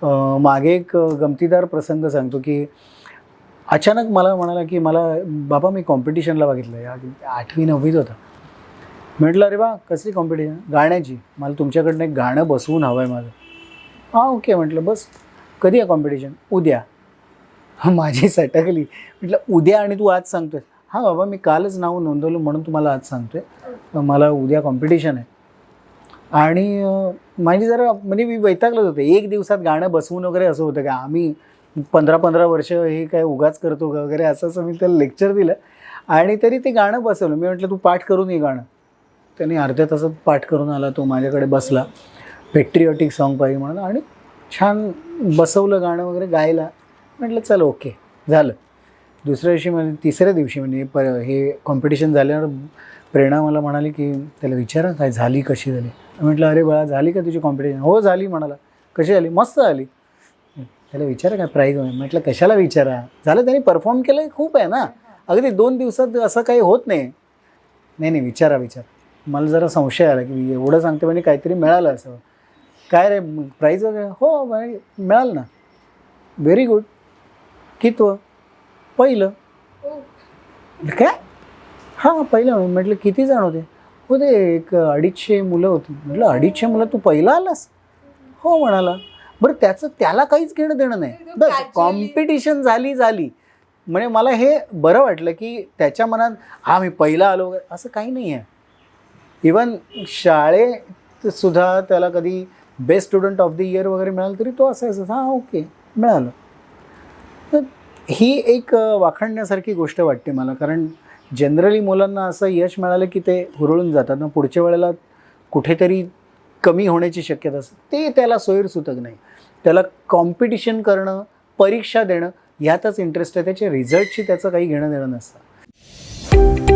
मागे एक गमतीदार प्रसंग सांगतो की अचानक मला म्हणाला की मला बाबा मी कॉम्पिटिशनला बघितलं या 8वी-9वीत होता. म्हटलं अरे वा कसली कॉम्पिटिशन? गाण्याची. मला तुमच्याकडनं एक गाणं बसवून हवं आहे माझं. हां ओके म्हटलं बस. कधी आहे कॉम्पिटिशन? उद्या. माझी सटकली. म्हटलं उद्या आणि तू आज सांगतोय? हां बाबा मी कालच नाव नोंदवलं म्हणून तुम्हाला आज सांगतोय. मला उद्या कॉम्पिटिशन आहे. आणि माझी जरा म्हणजे मी वैतागलोच होते. एक दिवसात गाणं बसवून वगैरे असं होतं का आम्ही 15-15 वर्ष हे काय उगाच करतो का वगैरे असं मी त्याला लेक्चर दिलं आणि तरी ते गाणं बसवलं. मी म्हटलं तू पाठ करून ये गाणं. त्याने अर्ध्या तासात पाठ करून आला. तो माझ्याकडे बसला. पेट्रिऑटिक सॉन्ग पाहिजे म्हणून आणि छान बसवलं गाणं वगैरे गायला. म्हटलं चल ओके झालं. दुसऱ्या दिवशी म्हणजे तिसऱ्या दिवशी म्हणजे हे कॉम्पिटिशन झाल्यावर प्रेरणा मला म्हणाली की त्याला विचारा काय झाली कशी झाली. म्हटलं अरे बाळा झाली का तुझी कॉम्पिटिशन? हो झाली म्हणाला. कशी झाली? मस्त झाली. त्याला विचारा काय प्राईज होईल? म्हटलं कशाला विचारा, झालं त्यांनी परफॉर्म केलं खूप आहे ना. अगदी 2 दिवसात असं काही होत नाही. नाही विचारा. मला जरा संशय आला की एवढं सांगते म्हणजे काहीतरी मिळालं असं. काय रे प्राईज वगैरे? हो मिळालं ना. Very good. कितवं? पहिलं. काय? हां पहिलं. म्हटलं किती जण होते? हो ते एक 250 मुलं होती. म्हटलं 250 मुलं तू पहिला आलास? हो म्हणाला. बरं त्याला काहीच घेणं देणं नाही. बस कॉम्पिटिशन झाली. म्हणजे मला हे बरं वाटलं की त्याच्या मनात हां मी पहिला आलो वगैरे असं काही नाही आहे. इवन शाळेत सुद्धा त्याला कधी best student of the year वगैरे मिळालं तरी तो असायचं हां ओके मिळालं. तर ही एक वाखाणण्यासारखी गोष्ट वाटते मला. कारण जनरली मुलांना असं यश मिळालं की ते हुरळून जातात ना. पुढच्या वेळेला कुठेतरी कमी होण्याची शक्यता असते. ते त्याला सोयीसुतक नाही. त्याला कॉम्पिटिशन करणं, परीक्षा देणं ह्यातच इंटरेस्ट आहे. त्याच्या रिझल्टशी त्याचं काही घेणं देणं नसतं.